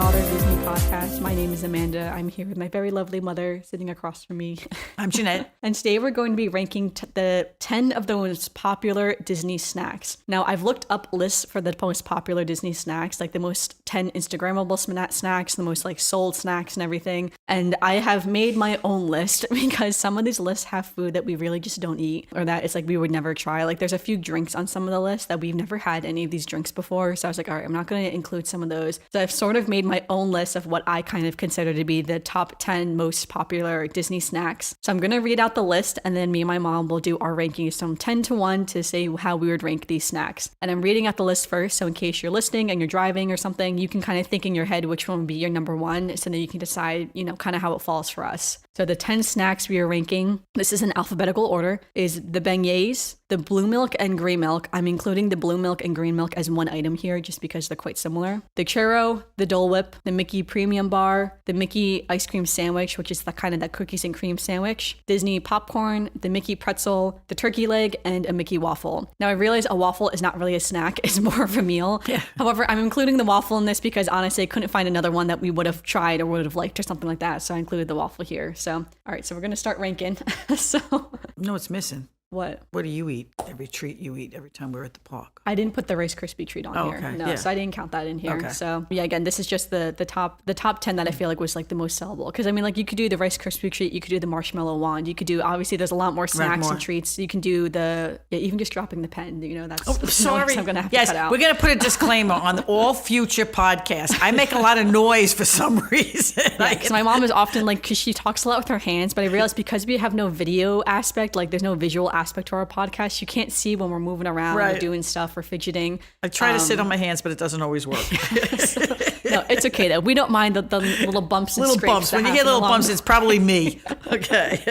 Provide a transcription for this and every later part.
Daughter Disney podcast. My name is Amanda. I'm here with my very lovely mother sitting across from me. I'm Janette. And today we're going to be ranking the 10 of the most popular Disney snacks. Now, I've looked up lists for the most popular Disney snacks, like the most 10 Instagrammable snacks, the most like sold snacks and everything. And I have made my own list because some of these lists have food that we really just don't eat, or that it's like we would never try. Like there's a few drinks on some of the lists that we've never had any of these drinks before. So I was like, all right, I'm not going to include some of those. So I've sort of made my own list of what I kind of consider to be the top 10 most popular Disney snacks. So I'm going to read out the list, and then me and my mom will do our rankings from 10 to 1 to say how we would rank these snacks. And I'm reading out the list first, so in case you're listening and you're driving or something, you can kind of think in your head which one would be your number one, so then you can decide, kind of how it falls for us. So the 10 snacks we are ranking, this is in alphabetical order, is the beignets, the blue milk and green milk. I'm including the blue milk and green milk as one item here just because they're quite similar. The churro, the Dole Whip, the Mickey Premium Bar, the Mickey Ice Cream Sandwich, which is the kind of that cookies and cream sandwich, Disney Popcorn, the Mickey Pretzel, the turkey leg, and a Mickey Waffle. Now I realize a waffle is not really a snack, it's more of a meal. Yeah. However, I'm including the waffle in this because honestly I couldn't find another one that we would have tried or would have liked or something like that. So I included the waffle here. So, all right, so we're going to start ranking. No, it's missing. What? What do you eat? Every treat you eat every time we're at the park. I didn't put the Rice Krispie treat on here. Okay. No, Yeah. so I didn't count that in here. Okay. So yeah, again, this is just the top 10 that I feel like was like the most sellable. Because I mean, like you could do the Rice Krispie treat, you could do the marshmallow wand, you could do, obviously there's a lot more snacks and treats. You can do even just dropping the pen, that's Sorry. I'm gonna have to cut out. We're going to put a disclaimer on all future podcasts. I make a lot of noise for some reason. So my mom is often like, because she talks a lot with her hands, but I realize because we have no video aspect, like there's no visual aspect to our podcast, you can't see when we're moving around or doing stuff or fidgeting. I try to sit on my hands, but it doesn't always work. No, it's okay though. We don't mind the little bumps and scrapes. Little bumps. When you hear little bumps, it's probably me. Okay.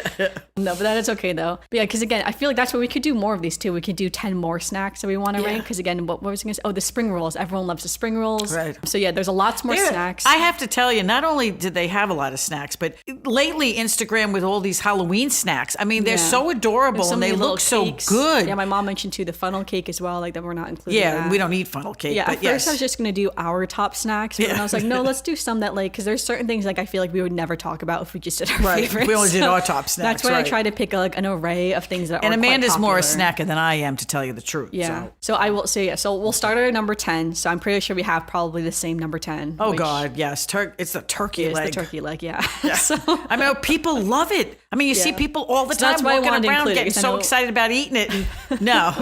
No, but that is okay though. But yeah, because again, I feel like that's what we could do more of these too. We could do 10 more snacks that we want to rank. Because again, what was I going to say? Oh, the spring rolls. Everyone loves the spring rolls. Right. So yeah, there's a lots more snacks. I have to tell you, not only did they have a lot of snacks, but lately Instagram with all these Halloween snacks. I mean, they're so adorable and they look so good. Yeah, my mom mentioned too the funnel cake as well, like that we're not including. Yeah, that. we don't eat funnel cake. Yeah, but at first I was just gonna do our top snacks, but then I was like, no, let's do some that like, because there's certain things like I feel like we would never talk about if we just did our favorites. We only did our top snacks. That's why I try to pick like an array of things that are. And Amanda's quite more a snacker than I am, to tell you the truth. Yeah. So I will say So we'll start at number 10. So I'm pretty sure we have probably the same number 10. Oh God, yes. It's the turkey leg. It's the turkey leg. Yeah. So I mean, people love it. I mean, you see people all the time walking around getting so excited about eating it. No.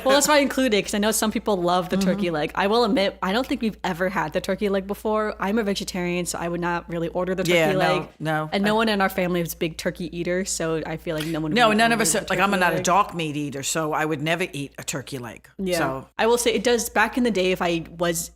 Well, that's why I included it because I know some people love the turkey leg. I will admit, I don't think we've ever had the turkey leg before. I'm a vegetarian, so I would not really order the turkey leg. No. And no one in our family is big turkey eaters, so I feel like no one. No, none of us. Like I'm not a dark meat eater, so I would never eat a turkey leg. Yeah. So I will say it does. Back in the day, if I was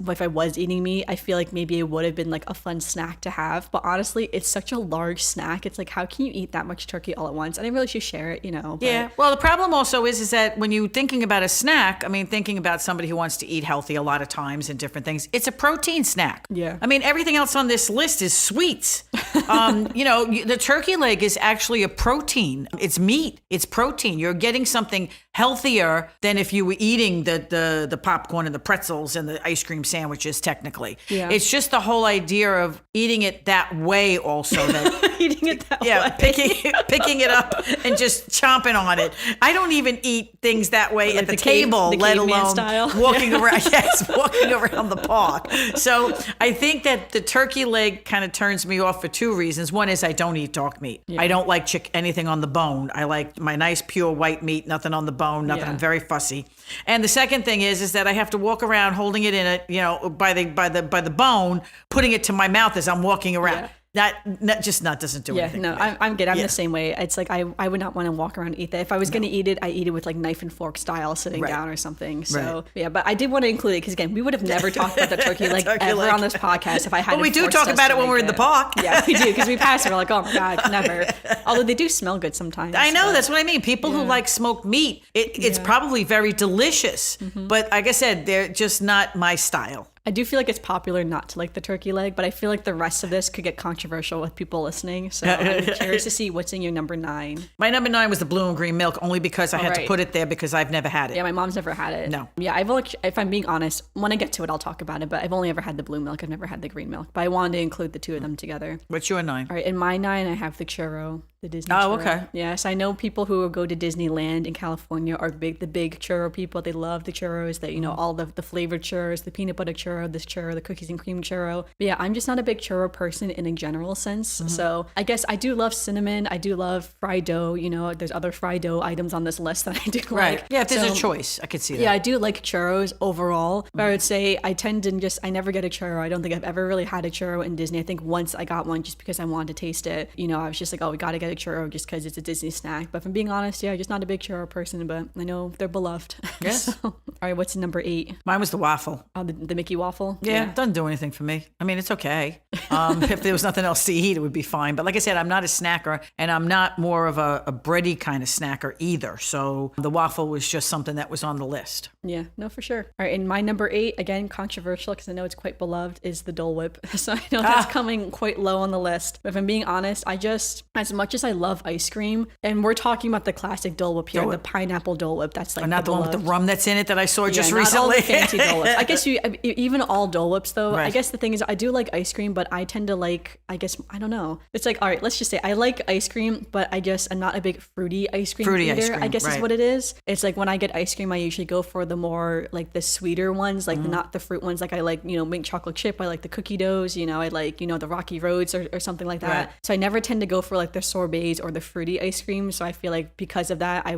eating meat, I feel like maybe it would have been like a fun snack to have. But honestly, it's such a large snack. It's like, how can you eat that much turkey all at once? And I really should share it, But. Yeah. Well, the problem also is that when you're thinking about a snack, I mean, thinking about somebody who wants to eat healthy a lot of times and different things, it's a protein snack. Yeah. I mean, everything else on this list is sweets. The turkey leg is actually a protein. It's meat. It's protein. You're getting something healthier than if you were eating the popcorn and the pretzels and the ice cream sandwiches, technically. Yeah. It's just the whole idea of eating it that way also. That eating it that way. Yeah, picking it up and just chomping on it. I don't even eat things that way at the table, let alone walking around. Yes, walking around the park. So I think that the turkey leg kind of turns me off for two reasons. One is I don't eat dark meat. Yeah. I don't like anything on the bone. I like my nice pure white meat, nothing on the bone, nothing. I'm very fussy. And the second thing is that I have to walk around holding it in a, by the bone, putting it to my mouth as I'm walking around. Yeah. That doesn't do anything. Yeah, no, I'm good. I'm the same way. It's like I would not want to walk around and eat that. If I was going to eat it, I eat it with like knife and fork style, sitting down or something. So yeah, but I did want to include it because again, we would have never talked about the turkey leg ever on this podcast if I hadn't. But we do talk about it when we're in the park. Yeah, we do because we pass it. We're like, oh my God, never. Although they do smell good sometimes. I know, that's what I mean. People who like smoked meat, it's probably very delicious. Mm-hmm. But like I said, they're just not my style. I do feel like it's popular not to like the turkey leg, but I feel like the rest of this could get controversial with people listening. So I'm curious to see what's in your number 9. My number 9 was the blue and green milk, only because I had to put it there because I've never had it. Yeah, my mom's never had it. No. Yeah, I've only, if I'm being honest, when I get to it, I'll talk about it, but I've only ever had the blue milk. I've never had the green milk, but I wanted to include the two of them together. What's your 9? All right, in my 9, I have the churro. The Disney churro. Okay. Yes, I know people who go to Disneyland in California are the big churro people. They love the churros, that, all the flavored churros, the peanut butter churro, this churro, the cookies and cream churro. But yeah, I'm just not a big churro person in a general sense. So I guess I do love cinnamon. I do love fried dough. There's other fried dough items on this list that I do like. Yeah, if there's a choice, I could see that. Yeah, I do like churros overall. But I would say I tend to I never get a churro. I don't think I've ever really had a churro in Disney. I think once I got one just because I wanted to taste it. I was just like, oh, we got to get a churro just because it's a Disney snack. But if I'm being honest, yeah, I'm just not a big churro person, but I know they're beloved. Yes. So, all right, what's number 8? Mine was the waffle. Oh, the Mickey waffle? Yeah, it doesn't do anything for me. I mean, it's okay. If there was nothing else to eat, it would be fine. But like I said, I'm not a snacker, and I'm not more of a bready kind of snacker either. So the waffle was just something that was on the list. Yeah, no, for sure. All right, and my number 8, again, controversial because I know it's quite beloved, is the Dole Whip. So I know that's coming quite low on the list. But if I'm being honest, I just, as much as I love ice cream, and we're talking about the classic Dole Whip here, the pineapple Dole Whip. That's like not the one with the rum that's in it that I saw just not recently. All the fancy Dole Whips. I guess even all Dole Whips though. Right. I guess the thing is, I do like ice cream, but I tend to like. I guess I don't know. It's like, all right, let's just say I like ice cream, but I'm not a big fruity ice cream eater. Ice cream, I guess is what it is. It's like when I get ice cream, I usually go for the more like the sweeter ones, like not the fruit ones. Like I like mint chocolate chip. I like the cookie doughs. I like the Rocky Roads or something like that. Right. So I never tend to go for like the sorbets or the fruity ice cream. So I feel like because of that, I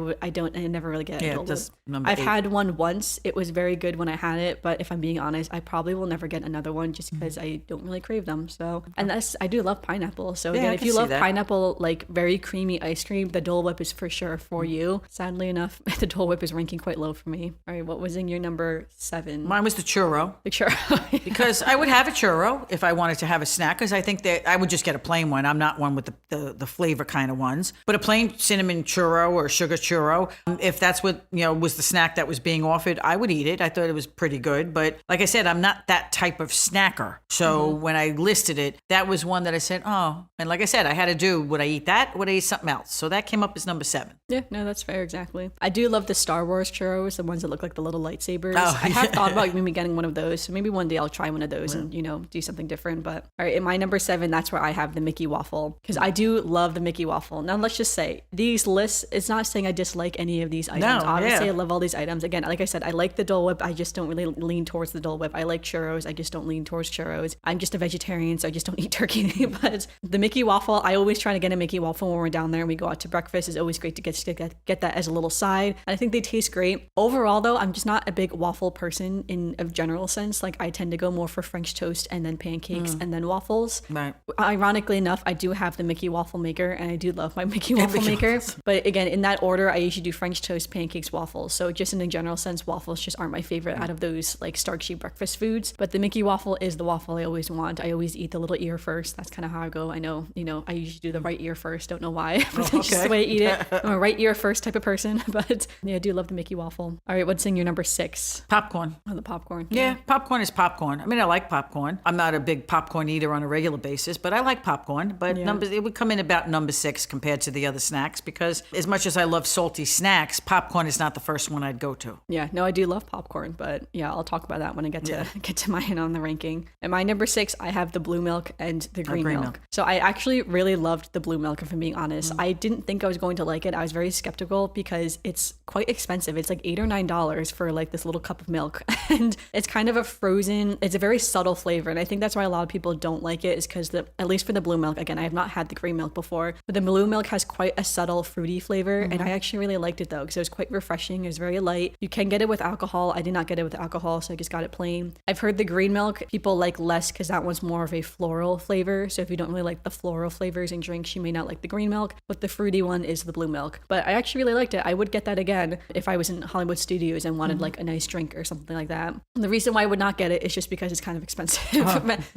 never really get it. I've had one once. It was very good when I had it, but if I'm being honest, I probably will never get another one just because I don't really crave them. So, and I do love pineapple. So again, if you love pineapple, like very creamy ice cream, the Dole Whip is for sure for you. Sadly enough, the Dole Whip is ranking quite low for me. All right, what was in your number 7? Mine was the churro. The churro. Because I would have a churro if I wanted to have a snack, because I think that I would just get a plain one. I'm not one with the flavor kind of ones, but a plain cinnamon churro or sugar churro, if that's what was the snack that was being offered, I would eat it. I thought it was pretty good, but like I said, I'm not that type of snacker. So when I listed it, that was one that I said, oh, and like I said, I had to do, would I eat that? Would I eat something else? So that came up as number 7. Yeah, no, that's fair. Exactly. I do love the Star Wars churros, the ones that look like the little lightsabers. I have thought about maybe getting one of those. So maybe one day I'll try one of those and, do something different. But all right, in my number 7, that's where I have the Mickey waffle, because I do love the Mickey waffle. Now, let's just say these lists, it's not saying I dislike any of these items. Obviously, I love all these items. Again, like I said, I like the Dole Whip. I just don't really lean towards the Dole Whip. I like churros. I just don't lean towards churros. I'm just a vegetarian, so I just don't eat turkey. But the Mickey waffle, I always try to get a Mickey waffle when we're down there and we go out to breakfast. It's always great to get that as a little side. And I think they taste great. Overall, though, I'm just not a big waffle person in a general sense. Like I tend to go more for French toast and then pancakes and then waffles. Right. Ironically enough, I do have the Mickey waffle maker, and I do love my Mickey waffle maker. But again, in that order, I usually do French toast, pancakes, waffles. So just in a general sense, waffles just aren't my favorite out of those like starchy breakfast foods. But the Mickey waffle is the waffle I always want. I always eat the little ear first. That's kind of how I go. I know, I usually do the right ear first. Don't know why, but that's just the way I eat it. I'm a right ear first type of person. But yeah, I do love the Mickey waffle. All right, what's in your number 6? Popcorn. Oh, the popcorn. Yeah, popcorn is popcorn. I mean, I like popcorn. I'm not a big popcorn eater on a regular basis, but I like popcorn. But it would come in about number 6 compared to the other snacks, because as much as I love salty snacks, popcorn is not the first one I'd go to. Yeah, no, I do love popcorn, but yeah, I'll talk about that when I get to mine on the ranking. And my number 6, I have the blue milk and the green milk. So I actually really loved the blue milk, if I'm being honest. I didn't think I was going to like it. I was very skeptical because it's quite expensive. It's like $8 or $9 for like this little cup of milk. And it's kind of a frozen, it's a very subtle flavor. And I think that's why a lot of people don't like it, is because at least for the blue milk, again, I have not had the green milk before, but the blue milk has quite a subtle fruity flavor. And I actually really liked it though, because it was quite refreshing. It was very light. You can get it with alcohol. I did not get it with alcohol, so I just got it plain. I've heard the green milk people like less because that one's more of a floral flavor. So if you don't really like the floral flavors in drinks, you may not like the green milk, but the fruity one is the blue milk. But I actually really liked it. I would get that again if I was in Hollywood Studios and wanted like a nice drink or something like that. And the reason why I would not get it is just because it's kind of expensive.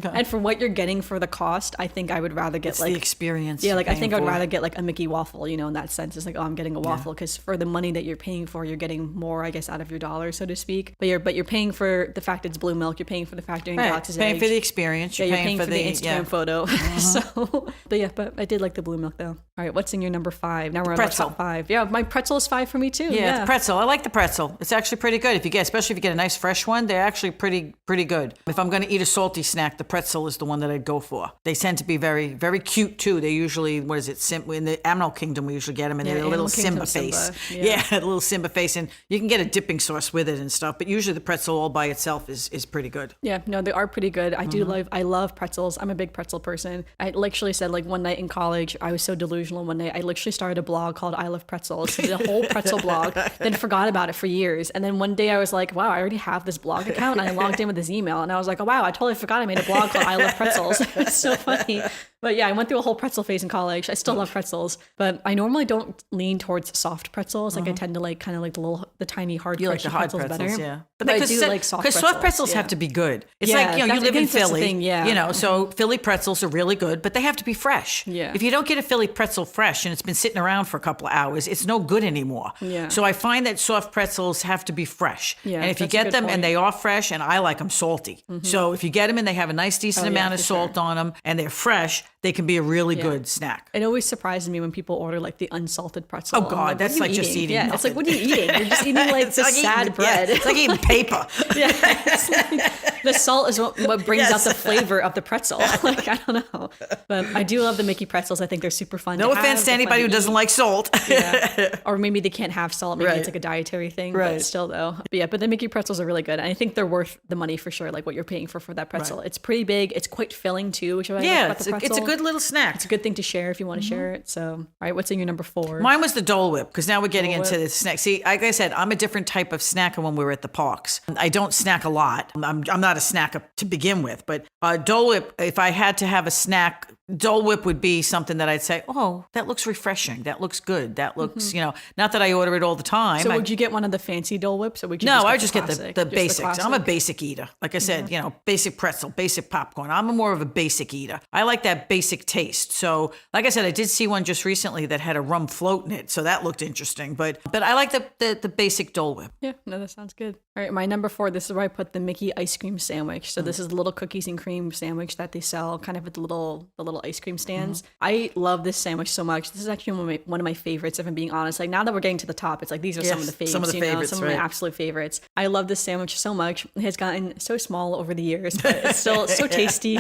And for what you're getting for the cost, I think I would rather get the experience. Yeah, like I think I would rather get like a Mickey waffle, in that sense. It's like, oh, I'm getting a waffle, because for the money that you're paying for, you're getting more, I guess, out of your dollar, so to speak. But you're paying for the fact it's blue milk. You're paying for the factory Right. boxes. Paying for the experience. You're paying for the Instagram photo. So, but I did like the blue milk though. All right, what's in your number 5? Now we're on Pretzel. top 5. Yeah, my pretzel is 5 for me too. Yeah, the pretzel. I like the pretzel. It's actually pretty good. Especially if you get a nice fresh one, they're actually pretty good. If I'm going to eat a salty snack, the pretzel is the one that I'd go for. They tend to be very, very cute too. They usually, in the Animal Kingdom, we usually get them in their little Simba face. Yeah, a little Simba face, and you can get a dipping sauce with it and stuff. But usually the pretzel all by itself is pretty good. Yeah, no, they are pretty good. I love pretzels. I'm a big pretzel person. I literally said like one night in college, I was so delusional one night. I literally started a blog called I Love Pretzels. Did a whole pretzel blog, then forgot about it for years. And then one day I was like, wow, I already have this blog account. And I logged in with this email and I was like, oh wow, I totally forgot I made a blog called I Love Pretzels. It's so funny. But yeah, I went through a whole pretzel phase in college. I still love pretzels, but I normally don't lean towards soft pretzels. Like I tend to like kind of like the tiny hard pretzels better. Yeah. But I do like soft pretzels. Because soft pretzels have to be good. It's like, you live in Philly, so Philly pretzels are really good, but they have to be fresh. Yeah. If you don't get a Philly pretzel fresh and it's been sitting around for a couple of hours, it's no good anymore. Yeah. So I find that soft pretzels have to be fresh. Yeah, and if you get them and they are fresh, and I like them salty. So if you get them and they have a nice decent amount of salt on them and they're fresh, they can be a really good snack. It always surprises me when people order like the unsalted pretzel. Oh God, that's like just eating. Yeah, it's like, what are you eating? You're just eating like the sad bread. It's like eating paper. It's like, the salt is what brings out the flavor of the pretzel. Like, I don't know. But I do love the Mickey pretzels. I think they're super fun. No offense to anybody who doesn't like salt. Or maybe they can't have salt. Maybe it's like a dietary thing. But still though. But the Mickey pretzels are really good. And I think they're worth the money for sure. Like what you're paying for that pretzel. It's pretty big. It's quite filling too, which I like about the pretzel. It's a good little snack. It's a good thing to share if you want to share it. So, all right, what's in your number 4? Mine was the Dole Whip, because now we're getting into the snack. See, like I said, I'm a different type of snacker when we were at the parks. I don't snack a lot. I'm not a snacker to begin with, but Dole Whip, if I had to have a snack, Dole Whip would be something that I'd say, oh, that looks refreshing. That looks good. That looks, not that I order it all the time. So would you get one of the fancy Dole Whips? Or would you I would just get the basics. I'm a basic eater. Like I said, basic pretzel, basic popcorn. I'm more of a basic eater. I like that basic taste. So like I said, I did see one just recently that had a rum float in it. So that looked interesting. But I like the basic Dole Whip. Yeah, no, that sounds good. All right, my number 4, this is where I put the Mickey ice cream sandwich. So this is the little cookies and cream sandwich that they sell kind of at the little ice cream stands. I love this sandwich so much. This is actually one of my favorites, if I'm being honest. Like now that we're getting to the top, it's like these are some of the favorites. Some of my absolute favorites. I love this sandwich so much. It has gotten so small over the years, but it's still so tasty.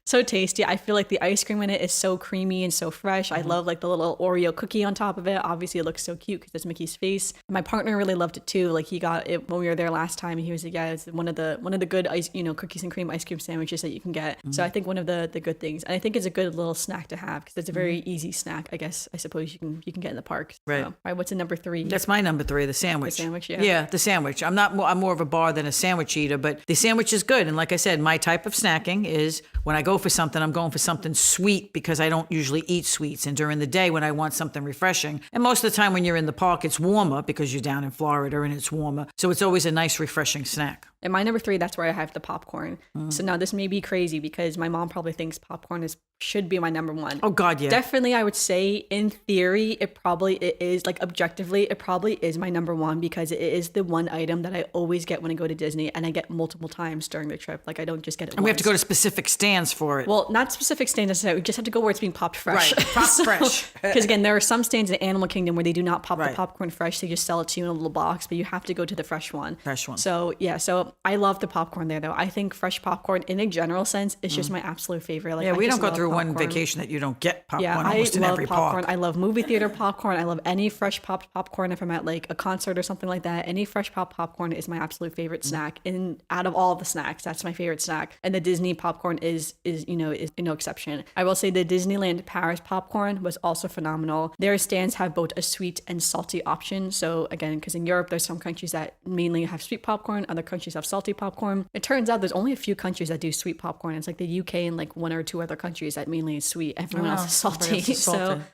So tasty. I feel like the ice cream in it is so creamy and so fresh. I love like the little Oreo cookie on top of it. Obviously it looks so cute because it's Mickey's face. My partner really loved it too. Like he got it when we were there last time. He was like, yeah, it's one of the good cookies and cream ice cream sandwiches that you can get. So I think one of the good things, and I think it's a good little snack to have because it's a very easy snack. I suppose you can get in the park. Right. So, all right. What's in number 3? That's my number 3, the sandwich. The sandwich, yeah. Yeah, the sandwich. I'm more of a bar than a sandwich eater, but the sandwich is good. And like I said, my type of snacking is when I go for something, I'm going for something sweet because I don't usually eat sweets. And during the day when I want something refreshing, and most of the time when you're in the park, it's warmer because you're down in Florida and it's warmer. So it's always a nice, refreshing snack. And my number 3, that's where I have the popcorn. So now this may be crazy because my mom probably thinks popcorn should be my number 1. Oh God, yeah. Definitely, I would say in theory, it is like objectively, it probably is my number 1 because it is the one item that I always get when I go to Disney, and I get multiple times during the trip. Like I don't just get it. And we have to go to specific stands for it. Well, not specific stands necessarily. We just have to go where it's being popped fresh. Right, popped fresh. Because again, there are some stands in Animal Kingdom where they do not pop the popcorn fresh. They just sell it to you in a little box, but you have to go to the fresh one. So yeah, so I love the popcorn there though. I think fresh popcorn in a general sense is just my absolute favorite. Like, we don't go through one vacation that you don't get popcorn almost in every popcorn. park. I love movie theater popcorn. I love any fresh popped popcorn. If I'm at like a concert or something like that, any fresh popped popcorn is my absolute favorite snack. And out of all of the snacks, that's my favorite snack. And the Disney popcorn is no exception. I will say the Disneyland Paris popcorn was also phenomenal. Their stands have both a sweet and salty option. So again, because in Europe, there's some countries that mainly have sweet popcorn, other countries have salty popcorn. It turns out there's only a few countries that do sweet popcorn. It's like the UK and like 1 or 2 other countries that mainly is sweet. Everyone else is salty.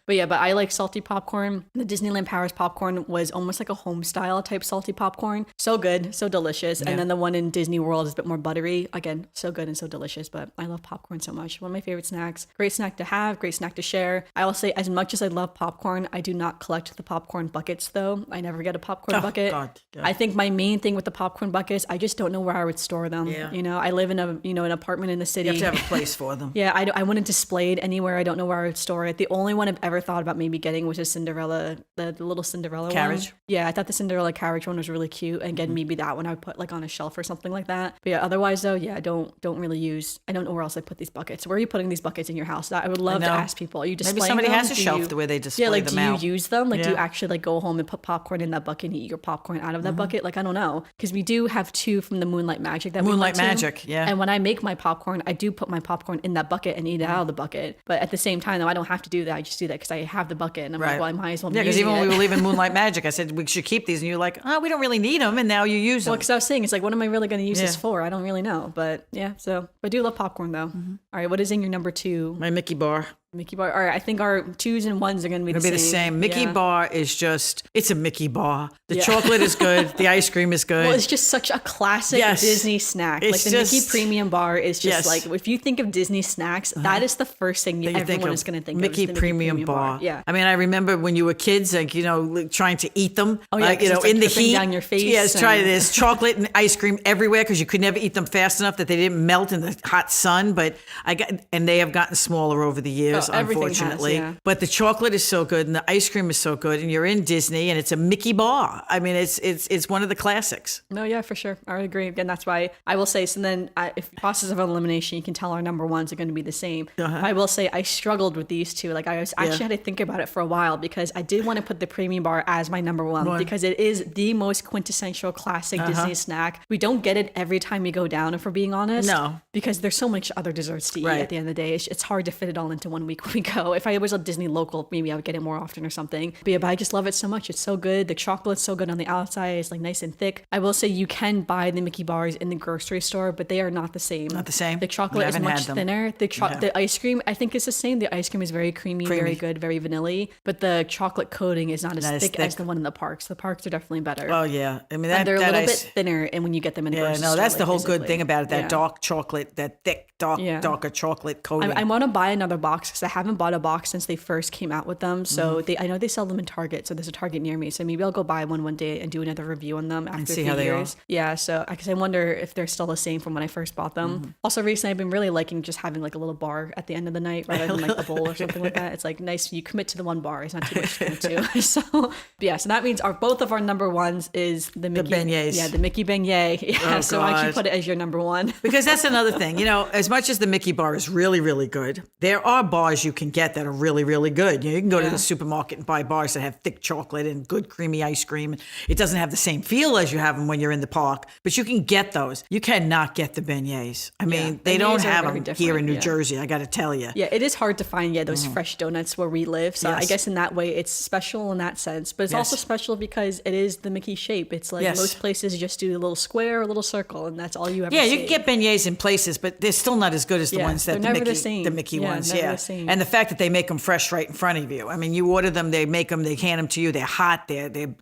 But I like salty popcorn. The Disneyland Paris popcorn was almost like a home style type salty popcorn. So good, so delicious. And then the one in Disney World is a bit more buttery. Again, so good and so delicious. But I love popcorn so much. One of my favorite snacks. Great snack to have, great snack to share. I will say, as much as I love popcorn, I do not collect the popcorn buckets though. I never get a popcorn bucket. God. I think my main thing with the popcorn buckets, I just just don't know where I would store them. Yeah. You know, I live in an apartment in the city. You have to have a place for them. Yeah, I wouldn't display it anywhere. I don't know where I would store it. The only one I've ever thought about maybe getting was a Cinderella, the little Cinderella carriage. one. Yeah, I thought the Cinderella carriage one was really cute. And again, maybe that one I would put like on a shelf or something like that. But yeah, otherwise though, yeah, I don't really use. I don't know where else I put these buckets. Where are you putting these buckets in your house? I would love to ask people. Are you displaying Maybe somebody them? has a shelf where they display them out. Do you use them? Like, do you actually like go home and put popcorn in that bucket and eat your popcorn out of that bucket? Like, I don't know, because we do have two from the Moonlight Magic that Moonlight Magic, yeah. And when I make my popcorn, I do put my popcorn in that bucket and eat it out of the bucket. But at the same time, though, I don't have to do that. I just do that because I have the bucket, and I'm like, well, I might as well. Yeah, because even when we were leaving Moonlight Magic, I said we should keep these, and you're like, oh, we don't really need them, and now you use them. Well, because I was saying, it's like, what am I really going to use this for? I don't really know, but yeah. So I do love popcorn though. All right, what is in your number 2? My Mickey bar. Mickey bar. All right, I think our 2s and 1s are going to be the same. Mickey bar is just, it's a Mickey bar. The chocolate is good. The ice cream is good. Well, it's just such a classic Disney snack. It's like the Mickey Premium Bar is just like, if you think of Disney snacks, that is the first thing everyone is going to think Mickey of. Mickey Premium bar. Yeah. I mean, I remember when you were kids, like, you know, trying to eat them. Oh, yeah. You know, in the heat. Down your face. Yes, there's chocolate and ice cream everywhere because you could never eat them fast enough that they didn't melt in the hot sun. But and they have gotten smaller over the years, unfortunately. But the chocolate is so good and the ice cream is so good, and you're in Disney and it's a Mickey bar. I mean, it's one of the classics. No, yeah, for sure. I would agree. Again, that's why I will say, so then if process of elimination, you can tell our number 1s are going to be the same. I will say I struggled with these two. Like, I actually had to think about it for a while because I did want to put the Premium Bar as my number 1 because it is the most quintessential classic Disney snack. We don't get it every time we go down, if we're being honest. No. Because there's so much other desserts to eat at the end of the day. It's hard to fit it all into 1 week when we go. If I was a Disney local, maybe I would get it more often or something. But yeah, but I just love it so much. It's so good. The chocolate's so good on the outside. It's like nice and thick. I will say you can buy the Mickey bars in the grocery store, but they are not the same. Not the same? The chocolate is much thinner. The ice cream, I think, is the same. The ice cream is very creamy, very good, very vanilla. But the chocolate coating is not as thick as the one in the parks. The parks are definitely better. Oh, yeah. I mean, they're a little bit thinner, and when you get them in the grocery store. That's the whole good thing about it. That dark chocolate, that thick, darker chocolate coating. I want to buy another box because I haven't bought a box since they first came out with them. So I know they sell them in Target. So there's a Target near me. So maybe I'll go buy one day and do another review on them after a few years. Yeah. So because I wonder if they're still the same from when I first bought them. Also, recently I've been really liking just having like a little bar at the end of the night rather than like a bowl or something like that. It's like nice. You commit to the one bar. It's not too much to commit to. So that means both of our number 1s is the Mickey beignets. Yeah, the Mickey beignet. Yeah. So why don't you put it as your number 1? Because that's another thing. You know, as much as the Mickey bar is really, really good, there are bars you can get that are really, really good. You can go to the supermarket and buy bars that have thick chocolate and good creamy ice cream. It doesn't have the same feel as you have them when you're in the park, but you can get those. You cannot get the beignets. I mean, they don't have them here in New Jersey, I got to tell you. Yeah, it is hard to find, those fresh donuts where we live. So I guess in that way, it's special in that sense. But it's also special because it is the Mickey shape. It's like most places just do a little square or a little circle, and that's all you ever see. Yeah, you can get beignets in places, but they're still not as good as the ones that the Mickey ones. And the fact that they make them fresh right in front of you. I mean, you order them, they make them, they hand them to you. They're hot. They're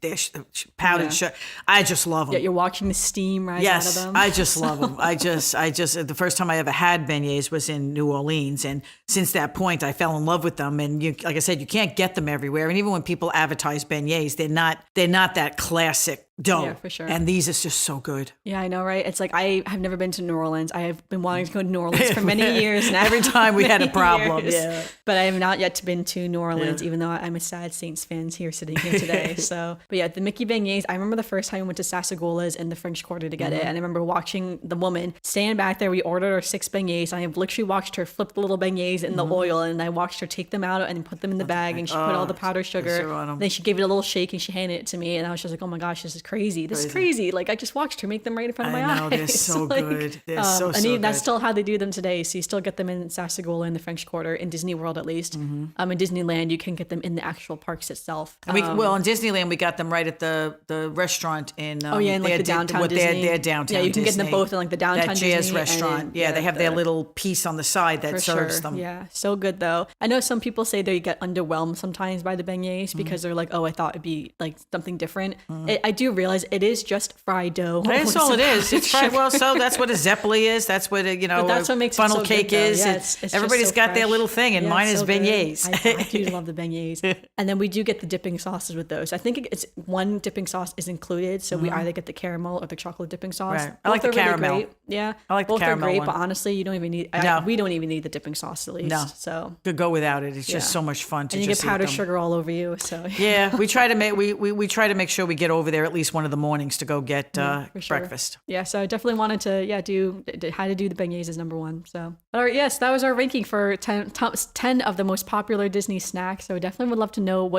powdered sugar. I just love them. Yeah, you're watching the steam rise out of them. I just love them. I just the first time I ever had beignets was in New Orleans, and since that point I fell in love with them. And like I said, you can't get them everywhere. And even when people advertise beignets, they're not that classic dough. Yeah, for sure. And these are just so good. Yeah, I know, right? It's like I have never been to New Orleans. I have been wanting to go to New Orleans for many years now. Every time we had a problem. Yeah. But I have not yet been to New Orleans, even though I'm a sad Saints fan sitting here today. But yeah, the Mickey beignets, I remember the first time we went to Sasagola's in the French Quarter to get it. And I remember watching the woman stand back there. We ordered our 6 beignets. I have literally watched her flip the little beignets in the oil, and I watched her take them out and put them in the bag, and she put all the powdered sugar. Then she gave it a little shake and she handed it to me, and I was just like, oh my gosh, this is crazy. This is crazy. Like, I just watched her make them right in front of my eyes. They're so good. They're so good. That's good. still how they do them today. So you still get them in Sasagola in the French Quarter, in Disney World at least. In Disneyland, you can get them in the actual parks itself. In Disneyland, we got them right at the restaurant in in like the downtown Disney. Their downtown. Yeah, you can Disney. get them both in like the downtown that Jazz Disney restaurant. They have their little piece on the side that serves them. Yeah, so good though. I know some people say they get underwhelmed sometimes by the beignets because they're like, oh, I thought it'd be like something different. I do realize it is just fried dough. That's all it is. It's fried. Well, so that's what a zeppeli is. That's what a, that's what makes funnel it so cake good, is. Yeah, everybody's got their little thing, and mine is so beignets. I do love the beignets. And then we do get the dipping sauces with those. I think it's one dipping sauce is included, so we either get the caramel or the chocolate dipping sauce. Right. I like the caramel. Really great. Yeah, I like both the caramel are great, one. but honestly, you don't even need. We don't even need the dipping sauce at least. No, so could go without it. It's just so much fun to. And you just get powdered eat them. sugar all over you. So yeah, we try to make we try to make sure we get over there at least one of the mornings to go get for sure. breakfast. Yeah, so I definitely wanted to do how to do the beignets is number one. So all right, yes, that was our ranking for 10 of the most popular Disney snacks. So I definitely would love to know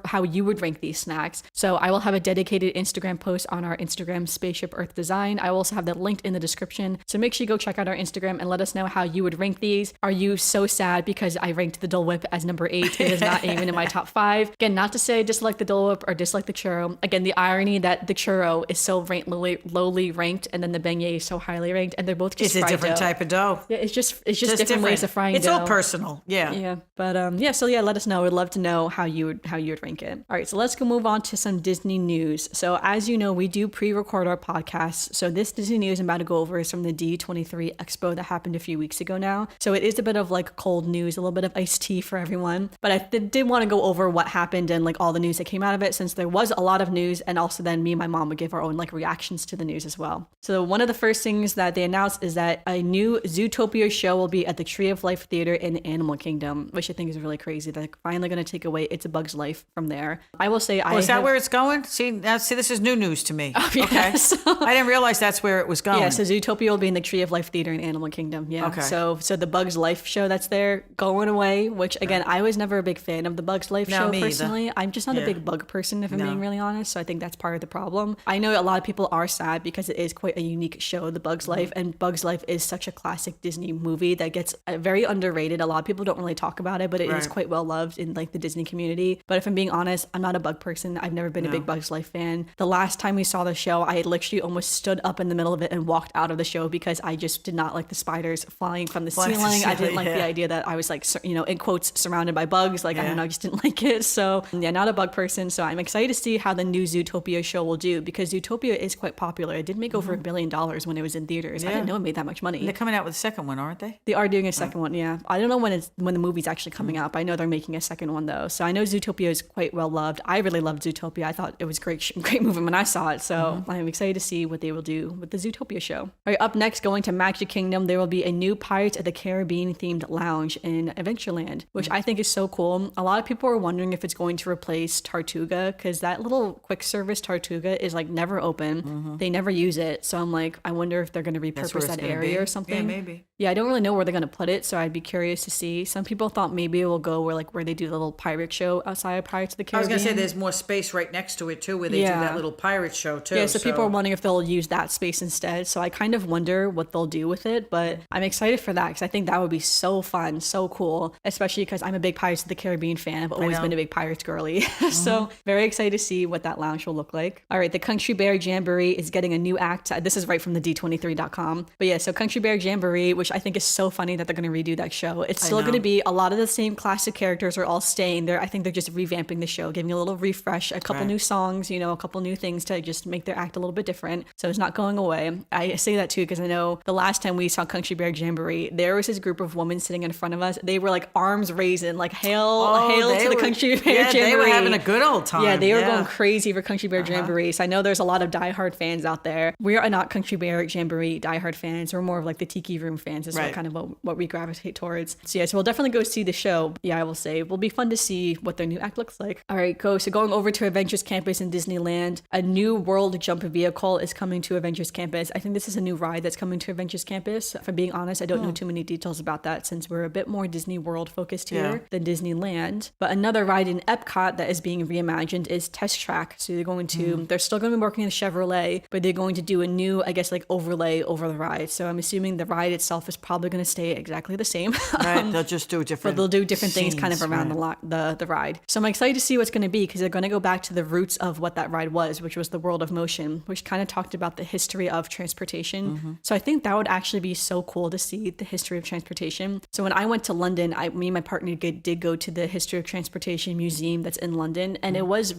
how you would rank these snacks. So I will have a dedicated Instagram post on our Instagram Spaceship Earth Design. I will also have that linked in the description. So make sure you go check out our Instagram and let us know how you would rank these. Are you so sad because I ranked the Dole Whip as number 8? It is not even in my top 5. Again, not to say I dislike the Dole Whip or dislike the churro. Again, the irony that the churro is so lowly ranked and then the beignet is so highly ranked, and they're both just It's a different type of dough. Yeah, it's just different ways of frying it's dough. all personal. Yeah. Yeah. But let us know. We'd love to know how you would rank it. All right, so let's go move on to some Disney news. So as you know, we do pre-record our podcasts. So this Disney news I'm about to go over is from the D23 Expo that happened a few weeks ago now. So it is a bit of like cold news, a little bit of iced tea for everyone. But I did want to go over what happened and like all the news that came out of it, since there was a lot of news, and also then me and my mom would give our own like reactions to the news as well. So one of the first things that they announced is that a new Zootopia show will be at the Tree of Life Theater in Animal Kingdom, which I think is really crazy. They're finally going to take away It's a Bug's Life from there. I will say, is that where it's going? See, this is new news to me. Oh, yeah. Okay, I didn't realize that's where it was going. Yeah, so Zootopia will be in the Tree of Life Theater in Animal Kingdom. Yeah. Okay. So the Bug's Life show that's there going away, which again, I was never a big fan of the Bug's Life show personally. I'm just not a big bug person, if I'm being really honest. So I think that's part of the problem. I know a lot of people are sad because it is quite a unique show, The Bug's Life, and Bug's Life is such a classic Disney movie that gets very underrated. A lot of people don't really talk about it, but it is quite well loved in like the Disney community. But if I'm being honest, I'm not a bug person. I've never been a big Bug's Life fan. The last time we saw the show, I literally almost stood up in the middle of it and walked out of the show because I just did not like the spiders flying from the ceiling. I didn't like the idea that I was like, in quotes, surrounded by bugs. Like, I don't know, I just didn't like it. So yeah, not a bug person. So I'm excited to see how the new Zootopia show will do, because Zootopia is quite popular. It did make over $1 billion when it was in theaters. I didn't know it made that much money. They're coming out with a second one, aren't they? They are doing a second one, yeah. I don't know when the movie's actually coming out. I know they're making a second one though. So I know Zootopia is quite well loved. I really loved Zootopia. I thought it was great movie when I saw it. So I'm excited to see what they will do with the Zootopia show. All right, up next, going to Magic Kingdom, there will be a new Pirates of the Caribbean themed lounge in Adventureland, which I think is so cool. A lot of people are wondering if it's going to replace Tortuga, because that little quick service Tortuga is like never open. They never use it. So I'm like, I wonder if they're going to repurpose that area or something. Yeah, maybe. Yeah, I don't really know where they're going to put it, so I'd be curious to see. Some people thought maybe it will go where they do the little pirate show outside of Pirates of the Caribbean. I was going to say there's more space right next to it too, where they do that little pirate show too. Yeah, so people are wondering if they'll use that space instead. So I kind of wonder what they'll do with it, but I'm excited for that because I think that would be so fun, so cool, especially because I'm a big Pirates of the Caribbean fan. I've always been a big Pirates girly. So very excited to see what that lounge will look like. All right, the Country Bear Jamboree is getting a new act. This is right from the D23.com. But yeah, so Country Bear Jamboree, which I think is so funny that they're going to redo that show. It's still going to be a lot of the same classic characters are all staying there. I think they're just revamping the show, giving a little refresh, a couple new songs, a couple new things to just make their act a little bit different. So it's not going away. I say that too because I know the last time we saw Country Bear Jamboree, there was this group of women sitting in front of us. They were like arms raising, like hail to the Country Bear Jamboree. They were having a good old time. Yeah, they were going crazy for Country Bear Jamboree. So I know there's a lot of diehard fans out there. We are not Country Bear Jamboree diehard fans. We're more of like the Tiki Room fans is kind of what we gravitate towards. So yeah, so we'll definitely go see the show. Yeah, I will say it will be fun to see what their new act looks like. All right, so going over to Adventures Campus in Disneyland, a new World Jump vehicle is coming to Adventures Campus. I think this is a new ride that's coming to Adventures Campus. If I'm being honest, I don't know too many details about that since we're a bit more Disney World focused here than Disneyland. But another ride in Epcot that is being reimagined is Test Track. So they're still going to be working in the Chevrolet, but they're going to do a new, I guess, like overlay over the ride. So I'm assuming the ride itself itself is probably going to stay exactly the same. Right. They'll just do different. But they'll do different things kind of scenes, around right. the ride. So I'm excited to see what's going to be, because they're going to go back to the roots of what that ride was, which was the World of Motion, which kind of talked about the history of transportation. So I think that would actually be so cool to see the history of transportation. So when I went to London, me and my partner did go to the History of Transportation Museum that's in London, and it is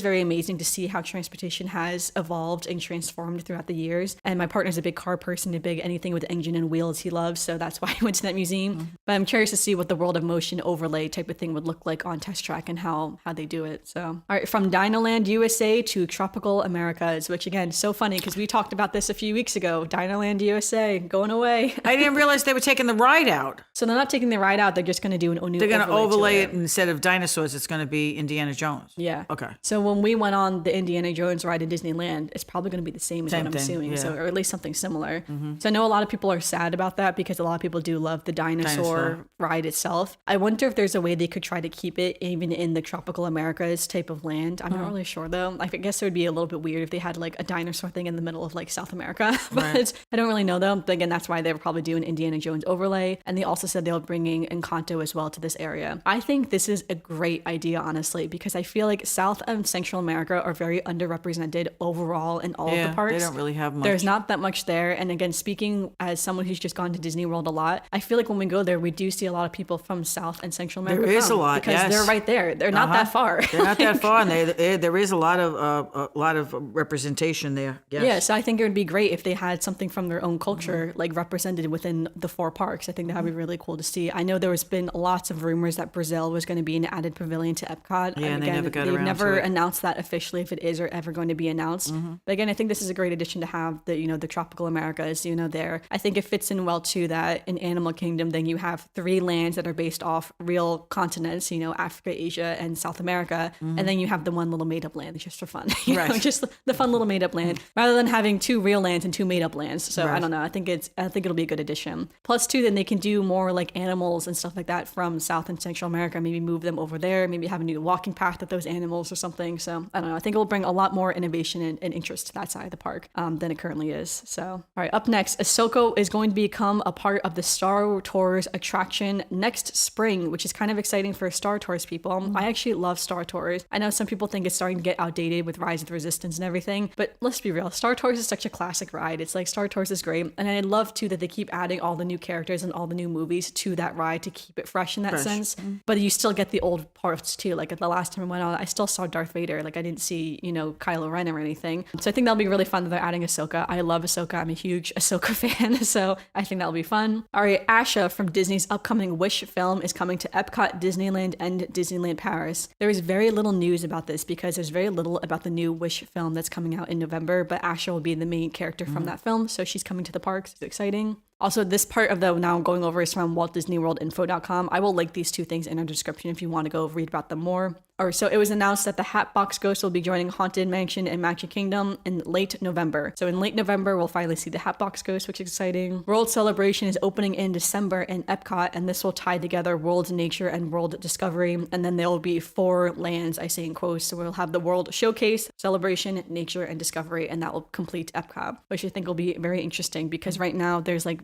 very amazing to see how transportation has evolved and transformed throughout the years. And my partner's a big car person, a big anything with engine and wheels he loves, so that's why I went to that museum. But I'm curious to see what the World of Motion overlay type of thing would look like on Test Track and how they do it. So all right, from Dinoland USA to Tropical Americas, which again, so funny because we talked about this a few weeks ago. Dinoland USA going away. I didn't realize they were taking the ride out. So they're not taking the ride out, they're just going to do a new They're going to overlay to it instead of dinosaurs. It's going to be Indiana Jones. Yeah. Okay. So when we went on the Indiana Jones ride at Disneyland, it's probably going to be the same as what I'm assuming. Yeah. So, or at least something similar. So I know a lot of people are sad about that because a lot of people do love the dinosaur ride itself. I wonder if there's a way they could try to keep it even in the Tropical Americas type of land. I'm not really sure though. I guess it would be a little bit weird if they had like a dinosaur thing in the middle of like South America. But I don't really know though. But again, that's why they were probably doing Indiana Jones overlay. And they also said they'll bringing Encanto as well to this area. I think this is a great idea, honestly, because I feel like South and Central America are very underrepresented overall in all of the parks. They don't really have much. There's not that much there. And again, speaking as someone who's just gone to Disney World a lot, I feel like when we go there, we do see a lot of people from South and Central America. There is a lot, because they're right there. They're not that far. They're not that far, and there is a lot of representation there. Yes. Yeah, so I think it would be great if they had something from their own culture like represented within the 4 parks. I think that would be really cool to see. I know there has been lots of rumors that Brazil was going to be an added pavilion to Epcot. Yeah, and again, they've never to it. announced that officially if it is or ever going to be announced. But again, I think this is a great addition to have the Tropical Americas there. I think it fits in well too that in Animal Kingdom then you have 3 lands that are based off real continents, Africa, Asia, and South America, and then you have the one little made up land just for fun. Just the fun little made up land rather than having 2 real lands and 2 made up lands. So I don't know. I think it'll be a good addition. Plus too, then they can do more like animals and stuff like that from South and Central America. Maybe move them over there. Maybe have a new walking path with those animals or something. So I don't know. I think it will bring a lot more innovation and interest to that side of the park than it currently is. So all right, up next, Ahsoka is going to become a part of the Star Tours attraction next spring, which is kind of exciting for Star Tours people. I actually love Star Tours. I know some people think it's starting to get outdated with Rise of the Resistance and everything, but let's be real. Star Tours is such a classic ride. It's like Star Tours is great. And I love too that they keep adding all the new characters and all the new movies to that ride to keep it fresh in that sense. But you still get the old parts too. Like the last time I went on, I still saw Darth Vader. Like I didn't see, Kylo Ren or anything. So I think that'll be really fun that they're adding Ahsoka. I love Ahsoka. I'm a huge Ahsoka fan. So I think that'll be fun. All right, Asha from Disney's upcoming Wish film is coming to Epcot, Disneyland, and Disneyland Paris. There is very little news about this because there's very little about the new Wish film that's coming out in November, but Asha will be the main character from that film. So she's coming to the parks. It's exciting. Also, this part of the now I'm going over is from WaltDisneyWorldInfo.com. I will link these 2 things in our description if you want to go read about them more. So it was announced that the Hatbox Ghost will be joining Haunted Mansion and Magic Kingdom in late November. So in late November, we'll finally see the Hatbox Ghost, which is exciting. World Celebration is opening in December in Epcot, and this will tie together World Nature and World Discovery. And then there will be 4 lands, I say in quotes. So we'll have the World Showcase, Celebration, Nature, and Discovery, and that will complete Epcot, which I think will be very interesting because right now there's like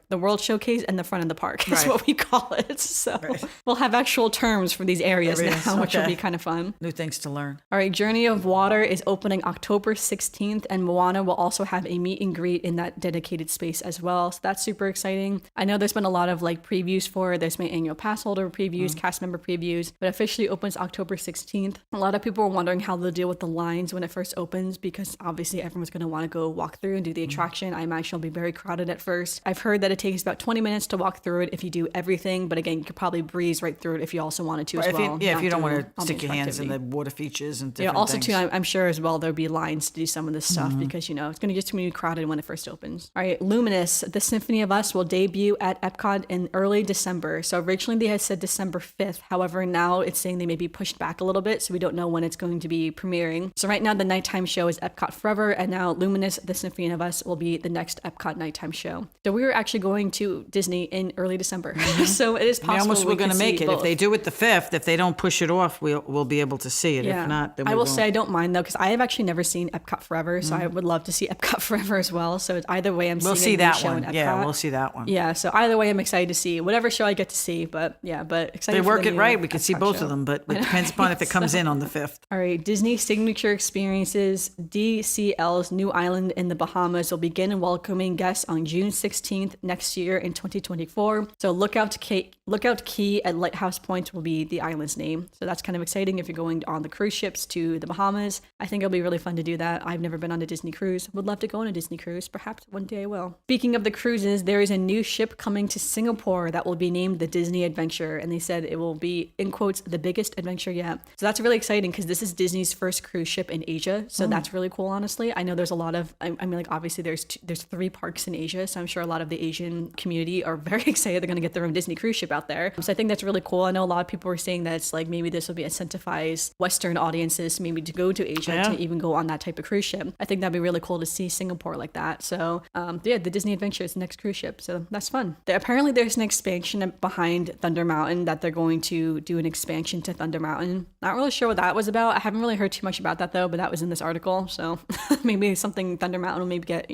the World Showcase and the front of the park is what we call it. So we'll have actual terms for these areas now, which will be kind of fun. New things to learn. All right, Journey of Water is opening October 16th, and Moana will also have a meet and greet in that dedicated space as well. So that's super exciting. I know there's been a lot of like previews for it. There's been annual pass holder previews, cast member previews, but officially opens October 16th. A lot of people are wondering how they'll deal with the lines when it first opens because obviously everyone's going to want to go walk through and do the attraction. I imagine it'll be very crowded at first. I've heard that it takes about 20 minutes to walk through it if you do everything, but again, you could probably breeze right through it if you also wanted to as well. If you don't want to stick your hands in the water features and different also things. too, I'm sure as well there'll be lines to do some of this stuff because it's going to get too crowded when it first opens. All right, Luminous, The Symphony of Us will debut at Epcot in early December. So originally they had said December 5th. However, now it's saying they may be pushed back a little bit, so we don't know when it's going to be premiering. So right now the nighttime show is Epcot Forever, and now Luminous, The Symphony of Us will be the next Epcot nighttime show. So we were actually going to Disney in early December. So it is possible. Almost we're going to make it. Both. If they do it the 5th, if they don't push it off, we'll be able to see it. If not, then I will say I don't mind though, because I have actually never seen Epcot Forever, so I would love to see Epcot Forever as well. So either way, we'll see that one. Yeah, we'll see that one. Yeah, so either way, I'm excited to see whatever show I get to see. But excited. They work it right. We could see both of them, but it depends upon if it comes in on the 5th. All right, Disney Signature Experiences DCL's new island in the Bahamas will begin welcoming guests on June 16th next year in 2024. So Lookout Key at Lighthouse Point will be the island's name. So that's kind of exciting if you're going on the cruise ships to the Bahamas. I think it'll be really fun to do that. I've never been on a Disney cruise. Would love to go on a Disney cruise. Perhaps one day I will. Speaking of the cruises, there is a new ship coming to Singapore that will be named the Disney Adventure. And they said it will be, in quotes, the biggest adventure yet. So that's really exciting because this is Disney's first cruise ship in Asia. So that's really cool, honestly. I know there's a lot of, I mean, like obviously there's 3 parks in Asia. So I'm sure a lot of the Asian community are very excited they're going to get their own Disney cruise ship out there. So I think that's really cool. I know a lot of people were saying that it's like maybe this will be incentivize Western audiences maybe to go to Asia to even go on that type of cruise ship. I think that'd be really cool to see Singapore like that. So the Disney Adventure is the next cruise ship. So that's fun. Apparently there's an expansion behind Thunder Mountain that they're going to do an expansion to Thunder Mountain. Not really sure what that was about. I haven't really heard too much about that though, but that was in this article. So maybe something Thunder Mountain will maybe get,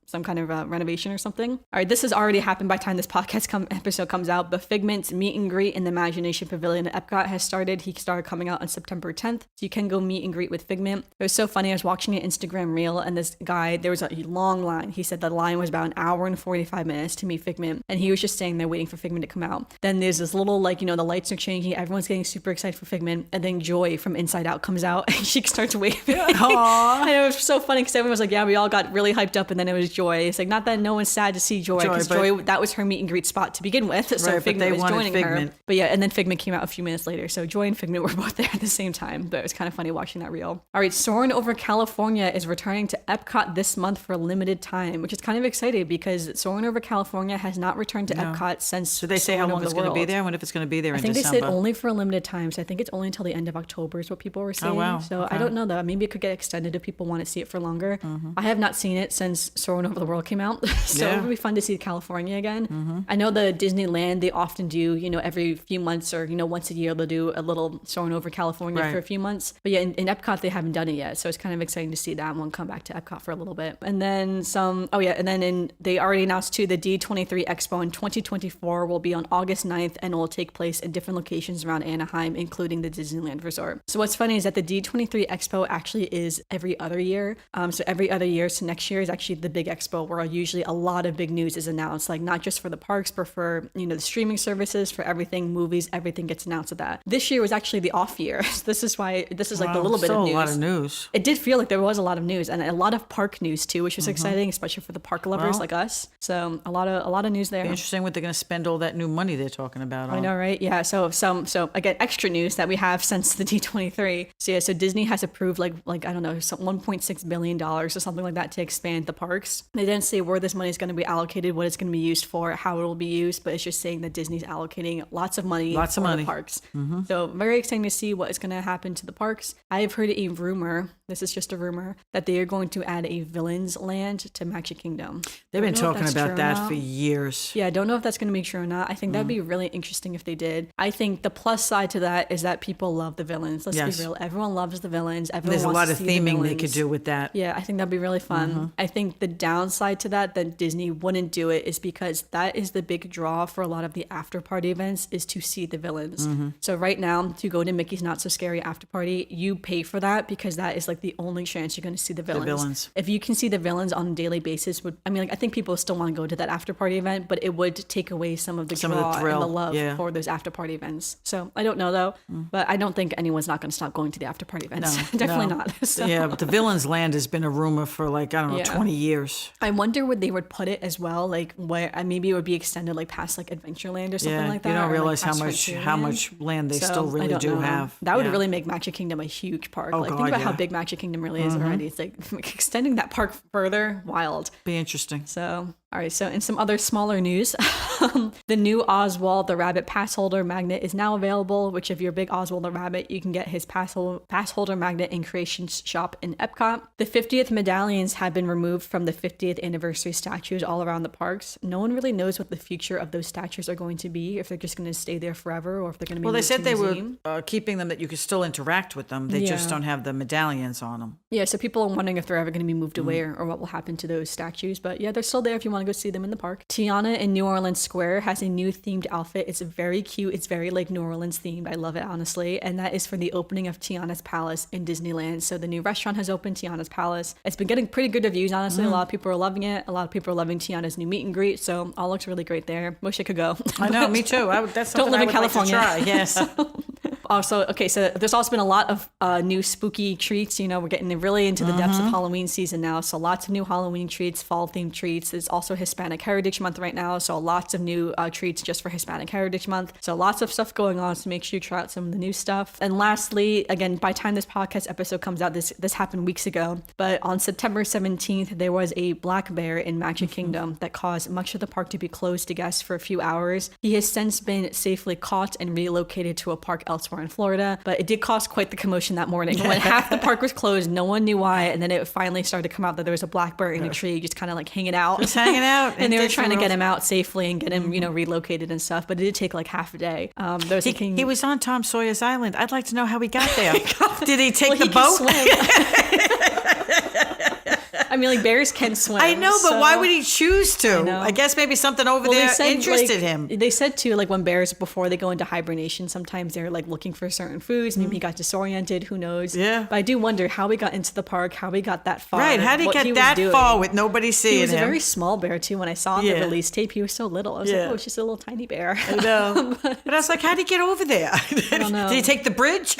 some kind of renovation or something. All right, this has already happened by the time this podcast episode comes out, but Figment's meet and greet in the Imagination Pavilion at Epcot has started. He started coming out on September 10th. So you can go meet and greet with Figment. It was so funny. I was watching an Instagram reel and this guy, there was a long line. He said the line was about an hour and 45 minutes to meet Figment. And he was just staying there waiting for Figment to come out. Then there's this little, the lights are changing. Everyone's getting super excited for Figment. And then Joy from Inside Out comes out and she starts waving. Aww. And it was so funny because everyone was like, yeah, we all got really hyped up. And then it was Joy. It's like, not that no one's sad to see Joy because Joy, that was her meet and greet spot to begin with. So right, Figment was joining Figment. her. But yeah, and then Figment came out a few minutes later. So Joy and Figment were both there at the same time. But it was kind of funny watching that reel. All right, Soarin' Over California is returning to Epcot this month for a limited time, which is kind of exciting because Soarin' Over California has not returned to Epcot since. Did they say how long it's going to be there? I wonder if it's going to be there in December. I think they said only for a limited time. So I think it's only until the end of October is what people were saying. Oh, wow. So okay. I don't know though. Maybe it could get extended if people want to see it for longer. I have not seen it since Soarin' Over the World came out. So it would be fun to see California again. I know the Disneyland, they often do, every few months or, once a year, they'll do a little Soarin' Over California for a few months. But yeah, in Epcot, they haven't done it yet. So it's kind of exciting to see that one come back to Epcot for a little bit. And then they already announced too, the D23 Expo in 2024 will be on August 9th and it will take place in different locations around Anaheim, including the Disneyland Resort. So what's funny is that the D23 Expo actually is every other year. So every other year, so next year is actually the big expo where usually a lot of big news is announced, like not just for the parks, but for, the streaming services, for everything, movies, everything gets announced at that. This year was actually the off year. So this is why this is like the little bit of news. A lot of news. It did feel like there was a lot of news and a lot of park news too, which was exciting, especially for the park lovers like us. So a lot of news there. Interesting what they're going to spend all that new money they're talking about on. I know, right? Yeah. So again, extra news that we have since the D23. So Disney has approved like I don't know, $1.6 billion or something like that to expand the parks. They didn't say where this money is going to be allocated, what it's going to be used for, how it will be used, but it's just saying that Disney's allocating lots of money for the parks. So very exciting to see what is going to happen to the parks. I have heard a rumor, this is just a rumor, that they are going to add a Villains Land to Magic Kingdom. They've been talking about that for years. Yeah, I don't know if that's going to be true or not. I think that'd be really interesting if they did. I think the plus side to that is that people love the villains. Let's be real. Everyone loves the villains. There's a lot of theming they could do with that. Yeah, I think that'd be really fun. I think the downside to that Disney wouldn't do it is because that is the big draw for a lot of the after party events is to see the villains. So right now, to go to Mickey's Not So Scary after party, you pay for that because that is like the only chance you're going to see the villains. If you can see the villains on a daily basis, I think people still want to go to that after party event, but it would take away some of the draw and the love for those after party events. So I don't know though, but I don't think anyone's not going to stop going to the after party events. No, definitely not. So. Yeah, but the Villains Land has been a rumor for 20 years. I wonder where they would put it as well, like where maybe it would be extended past Adventureland or something like that. You don't realize how much land they still really do have. That would really make Magic Kingdom a huge park. Think about how big Magic Kingdom really is already. It's like extending that park further, wild. Be interesting. So all right, so in some other smaller news, the new Oswald the Rabbit pass holder magnet is now available, which if you're a big Oswald the Rabbit, you can get his pass holder magnet in Creations Shop in Epcot. The 50th medallions have been removed from the 50th anniversary statues all all around the parks. No one really knows what the future of those statues are going to be, if they're just going to stay there forever or if they're going to be Well, they moved said to they museum. were keeping them, that you could still interact with them. They just don't have the medallions on them. Yeah, so people are wondering if they're ever going to be moved away or what will happen to those statues. But yeah, they're still there if you want to go see them in the park. Tiana in New Orleans Square has a new themed outfit. It's very cute. It's very like New Orleans themed. I love it, honestly. And that is for the opening of Tiana's Palace in Disneyland. So the new restaurant has opened, Tiana's Palace. It's been getting pretty good reviews, honestly. A lot of people are loving it. A lot of people are loving Tiana's new meet and greet. So all looks really great there. Wish I could go. I know, me too. That's something Don't live I in would California. like to try. Yes. Also, okay, so there's also been a lot of new spooky treats. You know, we're getting really into the depths of Halloween season now. So lots of new Halloween treats, fall-themed treats. There's also Hispanic Heritage Month right now. So lots of new treats just for Hispanic Heritage Month. So lots of stuff going on. So make sure you try out some of the new stuff. And lastly, again, by the time this podcast episode comes out, this happened weeks ago. But on September 17th, there was a black bear in Magic Kingdom that caused much of the park to be closed to guests for a few hours. He has since been safely caught and relocated to a park elsewhere in Florida, but it did cause quite the commotion that morning. When half the park was closed, no one knew why, and then it finally started to come out that there was a black bear in a tree just kind of like hanging out. Just hanging out. And they were trying to get him out safely and get him, you know, relocated and stuff, but it did take like half a day. He was on Tom Sawyer's Island. I'd like to know how he got there. Did he take well, the he boat? I mean, like, bears can swim. I know, but why would he choose to? know. I guess maybe something over there interested him. They said, too, like, when bears, before they go into hibernation, sometimes they're, like, looking for certain foods. Maybe he got disoriented. Who knows? Yeah. But I do wonder how he got into the park, how he got that far. Right. How did he get that far with nobody seeing him? He was a very small bear, too. When I saw the release tape, he was so little. I was like, oh, it's just a little tiny bear. I know. But I was like, how did he get over there? I don't know. Did he take the bridge?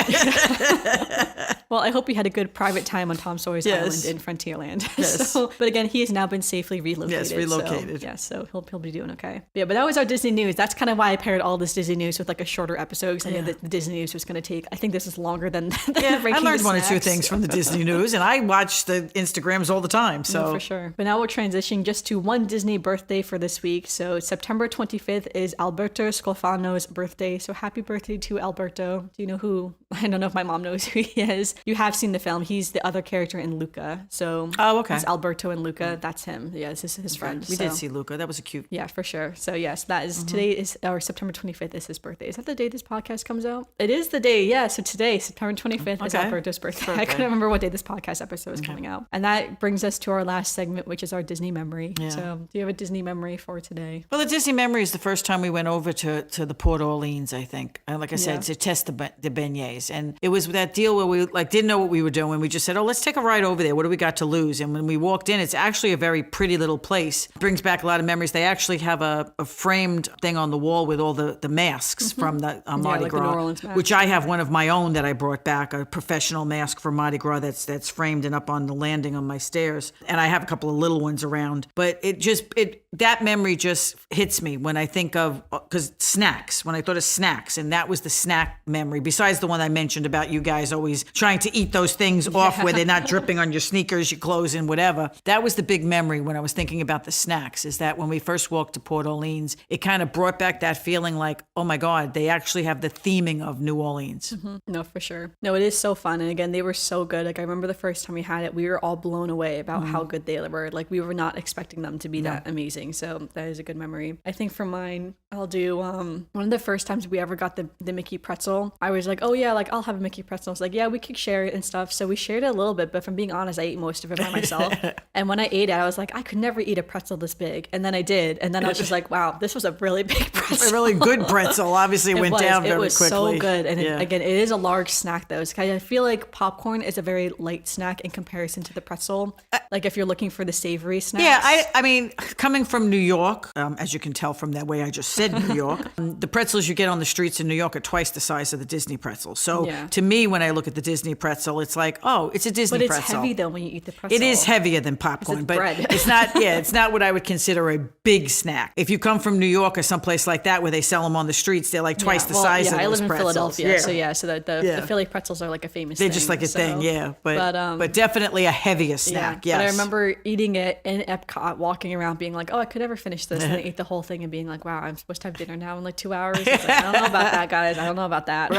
Well, I hope he had a good private time on Tom Sawyer's Island in Frontierland. Yes. But again, he has now been safely relocated. Yes, relocated. So he'll be doing okay. Yeah, but that was our Disney news. That's kind of why I paired all this Disney news with like a shorter episode, because I knew that the Disney news was going to take, I think this is longer than I learned one or two things from the Disney news, and I watch the Instagrams all the time. So for sure. But now we're transitioning just to one Disney birthday for this week. So September 25th is Alberto Scalfano's birthday. So happy birthday to Alberto. Do you know who? I don't know if my mom knows who he is. You have seen the film. He's the other character in Luca. So it's Alberto and Luca. That's him. Yeah, this is his friend. We did see Luca. That was a cute. Yeah, for sure. So yes, that is today is, or September 25th is his birthday. Is that the day this podcast comes out? It is the day. Yeah. So today, September 25th is Alberto's birthday. I couldn't remember what day this podcast episode is coming out. And that brings us to our last segment, which is our Disney memory. Yeah. So do you have a Disney memory for today? Well, the Disney memory is the first time we went over to the Port Orleans, I think. Like I said, to test the beignets. And it was that deal where we like didn't know what we were doing. We just said, oh, let's take a ride over there. What do we got to lose? And when we walked in, it's actually a very pretty little place. It brings back a lot of memories. They actually have a framed thing on the wall with all the masks from the Mardi Gras, the New Orleans mask. which I have one of my own that I brought back, a professional mask for Mardi Gras that's framed and up on the landing on my stairs. And I have a couple of little ones around. But that memory just hits me when I think of, because snacks, when I thought of snacks, and that was the snack memory, besides the one I mentioned about you guys always trying to eat those things off where they're not dripping on your sneakers, your clothes, and whatever. That was the big memory when I was thinking about the snacks, is that when we first walked to Port Orleans, it kind of brought back that feeling like, oh my God, they actually have the theming of New Orleans. Mm-hmm. No, for sure. No, it is so fun. And again, they were so good. Like, I remember the first time we had it, we were all blown away about how good they were. Like, we were not expecting them to be that amazing. So that is a good memory. I think for mine, I'll do one of the first times we ever got the Mickey pretzel. I was like, oh yeah, like I'll have a Mickey pretzel. I was like, yeah, we could share it and stuff. So we shared it a little bit, but from being honest, I ate most of it by myself. And when I ate it, I was like, I could never eat a pretzel this big. And then I did. And then I was just like, wow, this was a really big pretzel. A really good pretzel. Obviously it went down very quickly. It was so good. And again, it is a large snack though. So I feel like popcorn is a very light snack in comparison to the pretzel. Like if you're looking for the savory snacks. Yeah, I mean, coming from New York, as you can tell from that way I just said New York, the pretzels you get on the streets in New York are twice the size of the Disney pretzel. So to me, when I look at the Disney pretzel, it's like, oh, it's a Disney pretzel. But it's heavy though when you eat the pretzel. It is heavier than popcorn, but bread. It's not. Yeah, it's not what I would consider a big snack. If you come from New York or someplace like that where they sell them on the streets, they're like twice the size of those pretzels. I live in Philadelphia, so the Philly pretzels are like a famous thing. They're just like a thing, yeah. But definitely a heavier snack, yes. But I remember eating it in Epcot, walking around being like, oh, I could never finish this. And I ate the whole thing and being like, wow, I'm supposed to have dinner now in like 2 hours. I was like, I don't know about that, guys. I don't know about that.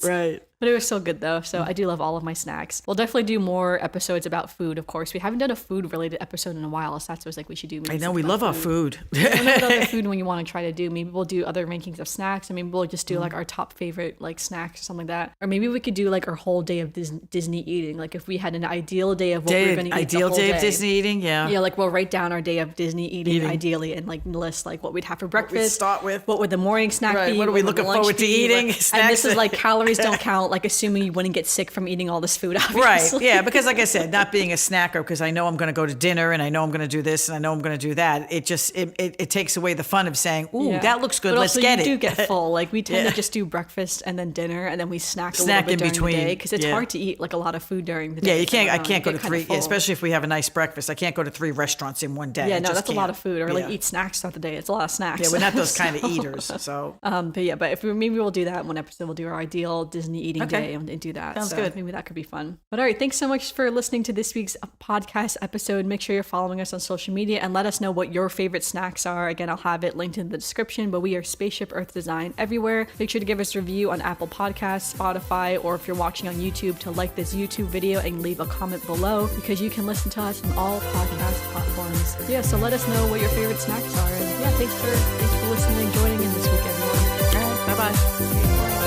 Right. But it was so good though. So I do love all of my snacks. We'll definitely do more episodes about food, of course. We haven't done a food related episode in a while. So that's what I was like, we should do. I know, we love our food. I know what other food when you want to try to do. Maybe we'll do other rankings of snacks. I mean, we'll just do like our top favorite like snacks or something like that. Or maybe we could do like our whole day of Disney eating. Like if we had an ideal day of what we were going to eat. Ideal day of Disney eating, yeah. Yeah, like we'll write down our day of Disney eating ideally and like list like what we'd have for breakfast. What we'd start with. What would the morning snack be? What are we looking forward to eating? And this is like calories don't count, like assuming you wouldn't get sick from eating all this food, obviously. Right, yeah, because like I said, not being a snacker, because I know I'm going to go to dinner and I know I'm going to do this and I know I'm going to do that. It just, it takes away the fun of saying, ooh, that looks good, but let's also get you it. do get full. Like we tend to just do breakfast and then dinner and then we snack a little bit in during between. the day because it's hard to eat like a lot of food during the day. Yeah, you can't. I can't go to three, especially if we have a nice breakfast. I can't go to 3 restaurants in one day. Yeah, no, that's a lot of food. Or like eat snacks throughout the day. It's a lot of snacks. Yeah, we're not those kind of eaters. So, but if maybe we'll do that one episode. We'll do our ideal Disney eating day and do that. Sounds good. Maybe that could be fun. But all right, thanks so much for listening to this week's podcast episode. Make sure you're following us on social media and let us know what your favorite snacks are. Again, I'll have it linked in the description. But we are Spaceship Earth Design everywhere. Make sure to give us a review on Apple Podcasts, Spotify, or if you're watching on YouTube, to like this YouTube video and leave a comment below because you can listen to us on all podcast platforms. Yeah, so let us know what your favorite snacks are. And yeah, thanks for listening and joining in this week, everyone. All right, bye-bye.